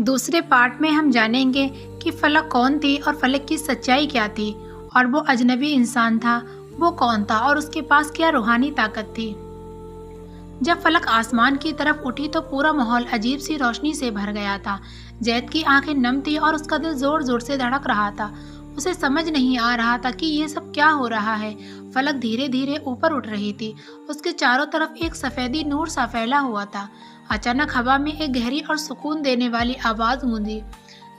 دوسرے پارٹ میں ہم جانیں گے کہ فلک کون تھی اور فلک کی سچائی کیا تھی، اور وہ اجنبی انسان تھا وہ کون تھا اور اس کے پاس کیا روحانی طاقت تھی۔ جب فلک آسمان کی طرف اٹھی تو پورا ماحول عجیب سی روشنی سے بھر گیا تھا۔ زید کی آنکھیں نم تھی اور اس کا دل زور زور سے دھڑک رہا تھا۔ اسے سمجھ نہیں آ رہا تھا کہ یہ سب کیا ہو رہا ہے۔ فلک دھیرے دھیرے اوپر اٹھ رہی تھی، اس کے چاروں طرف ایک سفیدی نور سا پھیلا ہوا تھا۔ اچانک ہوا میں ایک گہری اور سکون دینے والی آواز گونجی،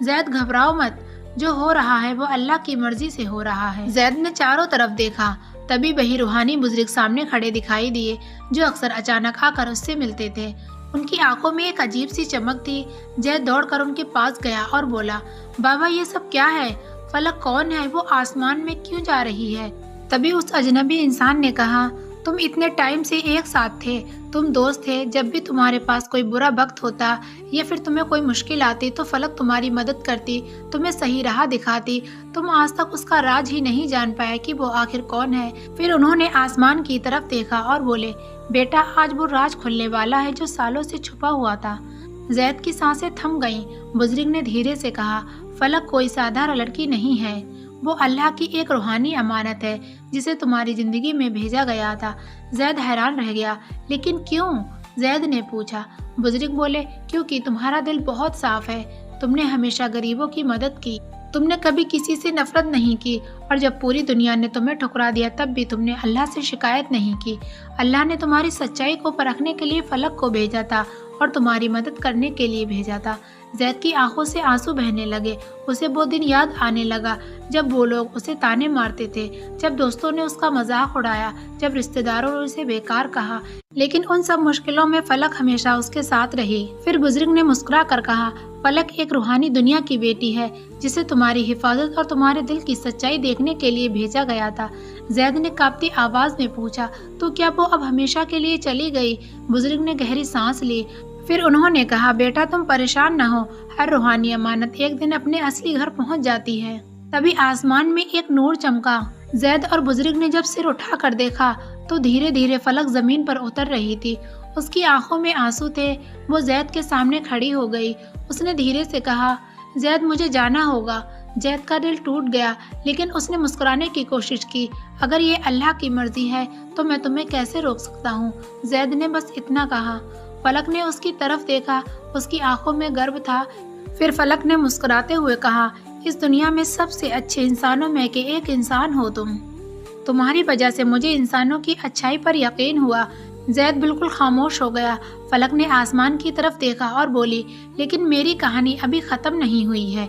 زید گھبراؤ مت، جو ہو رہا ہے وہ اللہ کی مرضی سے ہو رہا ہے۔ زید نے چاروں طرف دیکھا، تبھی وہی روحانی بزرگ سامنے کھڑے دکھائی دیے جو اکثر اچانک آ کر اس سے ملتے تھے۔ ان کی آنکھوں میں ایک عجیب سی چمک تھی۔ زید دوڑ کر ان کے پاس گیا اور بولا، بابا یہ سب کیا ہے؟ فلک کون ہے؟ وہ آسمان میں کیوں جا رہی ہے؟ تبھی اس اجنبی انسان نے کہا، تم اتنے ٹائم سے ایک ساتھ تھے، تم دوست تھے، جب بھی تمہارے پاس کوئی برا وقت ہوتا یا پھر تمہیں کوئی مشکل آتی تو فلک تمہاری مدد کرتی، تمہیں صحیح راہ دکھاتی۔ تم آج تک اس کا راز ہی نہیں جان پائے کہ وہ آخر کون ہے۔ پھر انہوں نے آسمان کی طرف دیکھا اور بولے، بیٹا آج وہ راز کھلنے والا ہے جو سالوں سے چھپا ہوا تھا۔ زید کی سانسیں تھم گئیں۔ بزرگ نے دھیرے سے کہا، فلک کوئی سادہ لڑکی نہیں ہے، وہ اللہ کی ایک روحانی امانت ہے جسے تمہاری زندگی میں بھیجا گیا تھا۔ زید حیران رہ گیا، لیکن کیوں؟ زید نے پوچھا۔ بزرگ بولے، کیونکہ تمہارا دل بہت صاف ہے، تم نے ہمیشہ غریبوں کی مدد کی، تم نے کبھی کسی سے نفرت نہیں کی، اور جب پوری دنیا نے تمہیں ٹھکرا دیا تب بھی تم نے اللہ سے شکایت نہیں کی۔ اللہ نے تمہاری سچائی کو پرکھنے کے لیے فلک کو بھیجا تھا اور تمہاری مدد کرنے کے لیے بھیجا تھا۔ زید کی آنکھوں سے آنسو بہنے لگے۔ اسے وہ دن یاد آنے لگا جب وہ لوگ اسے تانے مارتے تھے، جب دوستوں نے اس کا مذاق اڑایا، جب رشتہ داروں نے اسے بیکار کہا، لیکن ان سب مشکلوں میں فلک ہمیشہ اس کے ساتھ رہی۔ پھر بزرگ نے مسکرا کر کہا، فلک ایک روحانی دنیا کی بیٹی ہے جسے تمہاری حفاظت اور تمہارے دل کی سچائی دیکھنے کے لیے بھیجا گیا تھا۔ زید نے کانپتی آواز میں پوچھا، تو کیا وہ اب ہمیشہ کے لیے چلی گئی؟ بزرگ نے گہری سانس لی، پھر انہوں نے کہا، بیٹا تم پریشان نہ ہو، ہر روحانی امانت ایک دن اپنے اصلی گھر پہنچ جاتی ہے۔ تبھی آسمان میں ایک نور چمکا۔ زید اور بزرگ نے جب سر اٹھا کر دیکھا تو دھیرے دھیرے فلک زمین پر اتر رہی تھی۔ اس کی آنکھوں میں آنسو تھے۔ وہ زید کے سامنے کھڑی ہو گئی۔ اس نے دھیرے سے کہا، زید مجھے جانا ہوگا۔ زید کا دل ٹوٹ گیا، لیکن اس نے مسکرانے کی کوشش کی۔ اگر یہ اللہ کی مرضی ہے تو میں تمہیں کیسے روک سکتا ہوں؟ زید نے بس اتنا کہا۔ فلک نے اس کی طرف دیکھا، اس کی آنکھوں میں گرو تھا۔ پھر فلک نے مسکراتے ہوئے کہا، اس دنیا میں سب سے اچھے انسانوں میں کے ایک انسان ہو تم۔ تمہاری وجہ سے مجھے انسانوں کی اچھائی پر یقین ہوا۔ زید بالکل خاموش ہو گیا۔ فلک نے آسمان کی طرف دیکھا اور بولی، لیکن میری کہانی ابھی ختم نہیں ہوئی ہے۔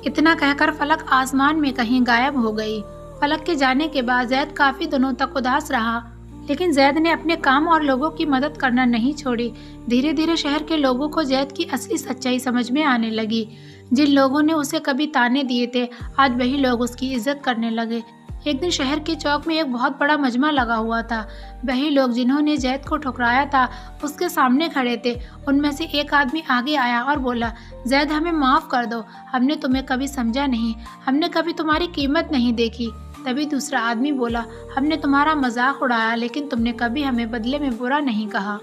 اتنا کہہ کر فلک آسمان میں کہیں غائب ہو گئی۔ فلک کے جانے کے بعد زید کافی دنوں تک اداس رہا، لیکن زید نے اپنے کام اور لوگوں کی مدد کرنا نہیں چھوڑی۔ دھیرے دھیرے شہر کے لوگوں کو زید کی اصلی سچائی سمجھ میں آنے لگی۔ جن لوگوں نے اسے کبھی تانے دیے تھے، آج وہی لوگ اس کی عزت کرنے لگے۔ ایک دن شہر کے چوک میں ایک بہت بڑا مجمع لگا ہوا تھا۔ وہی لوگ جنہوں نے زید کو ٹھکرایا تھا اس کے سامنے کھڑے تھے۔ ان میں سے ایک آدمی آگے آیا اور بولا، زید ہمیں معاف کر دو، ہم نے تمہیں کبھی سمجھا نہیں، ہم نے کبھی تمہاری قیمت نہیں دیکھی۔ تبھی دوسرا آدمی بولا، ہم نے تمہارا مذاق اڑایا لیکن تم نے کبھی ہمیں بدلے میں برا نہیں کہا۔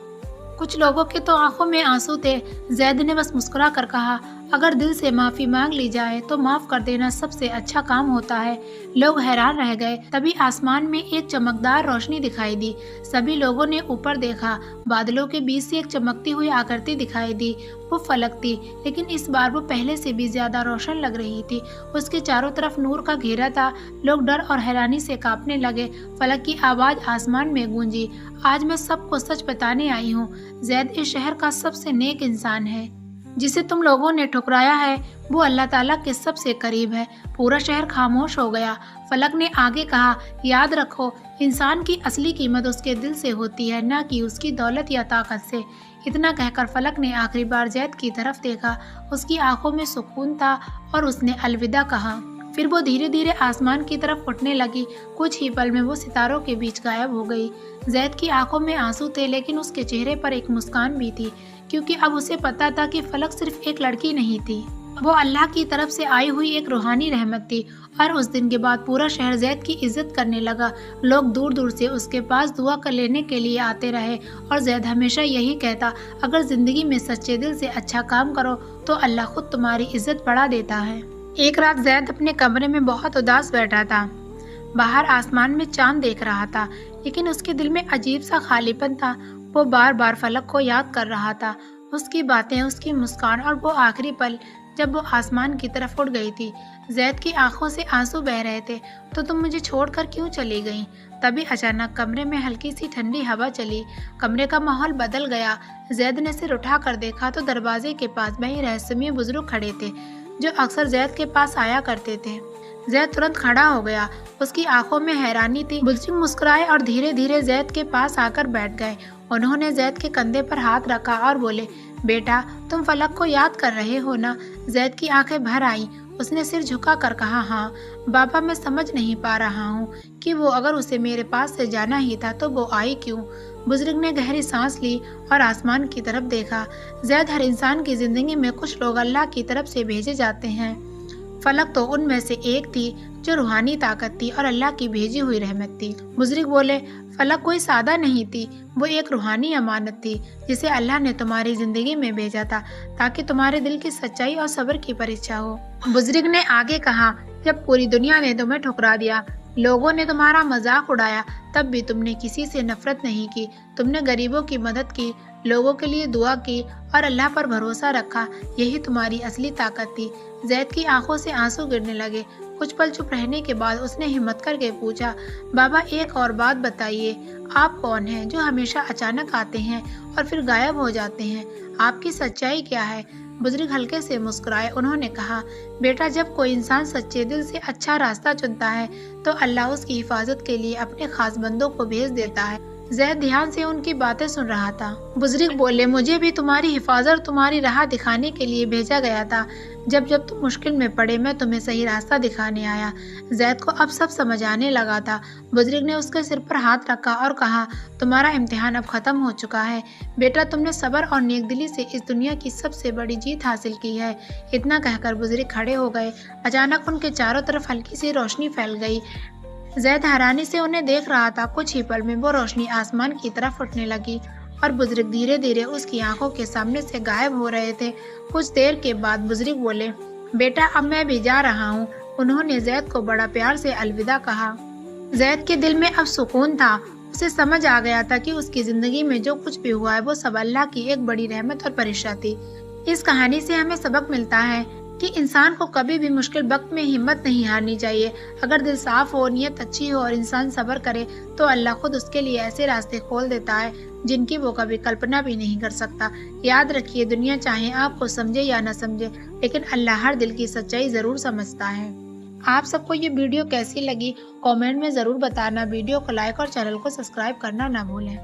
کچھ لوگوں کے تو آنکھوں میں آنسو تھے۔ زید نے بس مسکرا کر کہا، اگر دل سے معافی مانگ لی جائے تو معاف کر دینا سب سے اچھا کام ہوتا ہے۔ لوگ حیران رہ گئے۔ تبھی آسمان میں ایک چمکدار روشنی دکھائی دی۔ سبھی لوگوں نے اوپر دیکھا۔ بادلوں کے بیچ سے ایک چمکتی ہوئی آکرتی دکھائی دی۔ وہ فلک تھی، لیکن اس بار وہ پہلے سے بھی زیادہ روشن لگ رہی تھی۔ اس کے چاروں طرف نور کا گھیرا تھا۔ لوگ ڈر اور حیرانی سے کانپنے لگے۔ فلک کی آواز آسمان میں گونجی، آج میں سب کو سچ بتانے آئی ہوں، زید اس شہر کا سب سے نیک انسان ہے۔ جسے تم لوگوں نے ٹھکرایا ہے وہ اللہ تعالیٰ کے سب سے قریب ہے۔ پورا شہر خاموش ہو گیا۔ فلک نے آگے کہا، یاد رکھو، انسان کی اصلی قیمت اس کے دل سے ہوتی ہے، نہ کہ اس کی دولت یا طاقت سے۔ اتنا کہہ کر فلک نے آخری بار زید کی طرف دیکھا۔ اس کی آنکھوں میں سکون تھا اور اس نے الوداع کہا۔ پھر وہ دھیرے دھیرے آسمان کی طرف اٹھنے لگی۔ کچھ ہی پل میں وہ ستاروں کے بیچ غائب ہو گئی۔ زید کی آنکھوں میں آنسو تھے، لیکن اس کے چہرے پر ایک مسکان بھی تھی، کیونکہ اب اسے پتا تھا کہ فلک صرف ایک لڑکی نہیں تھی، وہ اللہ کی طرف سے آئی ہوئی ایک روحانی رحمت تھی، اور اس دن کے بعد پورا شہر زید کی عزت کرنے لگا۔ لوگ دور دور سے اس کے پاس دعا کر لینے کے لیے آتے رہے، اور زید ہمیشہ یہی کہتا، اگر زندگی میں سچے دل سے اچھا کام کرو تو اللہ خود تمہاری عزت بڑھا دیتا ہے۔ ایک رات زید اپنے کمرے میں بہت اداس بیٹھا تھا۔ باہر آسمان میں چاند دیکھ رہا تھا، لیکن اس کے دل میں عجیب سا خالی پن تھا۔ وہ بار بار فلک کو یاد کر رہا تھا، اس کی باتیں، اس کی مسکان، اور وہ آخری پل جب وہ آسمان کی طرف اڑ گئی تھی۔ زید کی آنکھوں سے آنسو بہہ رہے تھے۔ تو تم مجھے چھوڑ کر کیوں چلی گئیں؟ تبھی اچانک کمرے میں ہلکی سی ٹھنڈی ہوا چلی، کمرے کا ماحول بدل گیا۔ زید نے سر اٹھا کر دیکھا تو دروازے کے پاس وہی رہسیمی بزرگ کھڑے تھے جو اکثر زید کے پاس آیا کرتے تھے۔ زید ترنت کھڑا ہو گیا، اس کی آنکھوں میں حیرانی تھی۔ بزرگ مسکرائے اور دھیرے دھیرے زید کے پاس آ کر بیٹھ گئے۔ انہوں نے زید کے کندھے پر ہاتھ رکھا اور بولے، بیٹا تم فلک کو یاد کر رہے ہو نا؟ زید کی آنکھیں بھر آئیں، اس نے سر جھکا کر کہا، ہاں بابا، میں سمجھ نہیں پا رہا ہوں کہ وہ اگر اسے میرے پاس سے جانا ہی تھا تو وہ آئی کیوں؟ بزرگ نے گہری سانس لی اور آسمان کی طرف دیکھا۔ زید، ہر انسان کی زندگی میں کچھ لوگ اللہ کی طرف سے بھیجے جاتے ہیں۔ فلک تو ان میں سے ایک تھی جو روحانی طاقت تھی اور اللہ کی بھیجی ہوئی رحمت تھی۔ بزرگ بولے، فلک کوئی سادہ نہیں تھی، وہ ایک روحانی امانت تھی جسے اللہ نے تمہاری زندگی میں بھیجا تھا تاکہ تمہارے دل کی سچائی اور صبر کی پریکشا ہو۔ بزرگ نے آگے کہا، جب پوری دنیا نے تمہیں ٹھکرا دیا، لوگوں نے تمہارا مذاق اڑایا، تب بھی تم نے کسی سے نفرت نہیں کی۔ تم نے غریبوں کی مدد کی، لوگوں کے لیے دعا کی اور اللہ پر بھروسہ رکھا۔ یہی تمہاری اصلی طاقت تھی۔ زید کی آنکھوں سے آنسو گرنے لگے۔ کچھ پل چپ رہنے کے بعد اس نے ہمت کر کے پوچھا، بابا ایک اور بات بتائیے، آپ کون ہیں جو ہمیشہ اچانک آتے ہیں اور پھر غائب ہو جاتے ہیں؟ آپ کی سچائی کیا ہے؟ بزرگ ہلکے سے مسکرائے، انہوں نے کہا، بیٹا جب کوئی انسان سچے دل سے اچھا راستہ چنتا ہے تو اللہ اس کی حفاظت کے لیے اپنے خاص بندوں کو بھیج دیتا ہے۔ زید دھیان سے ان کی باتیں سن رہا تھا۔ بزرگ بولے، مجھے بھی تمہاری حفاظت اور تمہاری راہ دکھانے کے لیے بھیجا گیا تھا۔ جب تم مشکل میں پڑے میں تمہیں صحیح راستہ دکھانے آیا۔ زید کو اب سب سمجھ آنے لگا تھا۔ بزرگ نے اس کے سر پر ہاتھ رکھا اور کہا، تمہارا امتحان اب ختم ہو چکا ہے بیٹا، تم نے صبر اور نیک دلی سے اس دنیا کی سب سے بڑی جیت حاصل کی ہے۔ اتنا کہہ کر بزرگ کھڑے ہو گئے۔ اچانک ان کے چاروں طرف ہلکی سی روشنی پھیل گئی۔ زید حیرانی سے انہیں دیکھ رہا تھا۔ کچھ ہی پل میں وہ روشنی آسمان کی طرف اٹھنے لگی اور بزرگ دھیرے دھیرے اس کی آنکھوں کے سامنے سے غائب ہو رہے تھے۔ کچھ دیر کے بعد بزرگ بولے، بیٹا اب میں بھی جا رہا ہوں۔ انہوں نے زید کو بڑا پیار سے الوداع کہا۔ زید کے دل میں اب سکون تھا۔ اسے سمجھ آ گیا تھا کہ اس کی زندگی میں جو کچھ بھی ہوا ہے وہ سب اللہ کی ایک بڑی رحمت اور پریشا تھی۔ اس کہانی سے ہمیں سبق ملتا ہے کہ انسان کو کبھی بھی مشکل وقت میں ہمت نہیں ہارنی چاہیے۔ اگر دل صاف ہو، نیت اچھی ہو اور انسان صبر کرے تو اللہ خود اس کے لیے ایسے راستے کھول دیتا ہے جن کی وہ کبھی کلپنا بھی نہیں کر سکتا۔ یاد رکھیے، دنیا چاہے آپ کو سمجھے یا نہ سمجھے، لیکن اللہ ہر دل کی سچائی ضرور سمجھتا ہے۔ آپ سب کو یہ ویڈیو کیسی لگی کامنٹ میں ضرور بتانا۔ ویڈیو کو لائک اور چینل کو سبسکرائب کرنا نہ بھولیں۔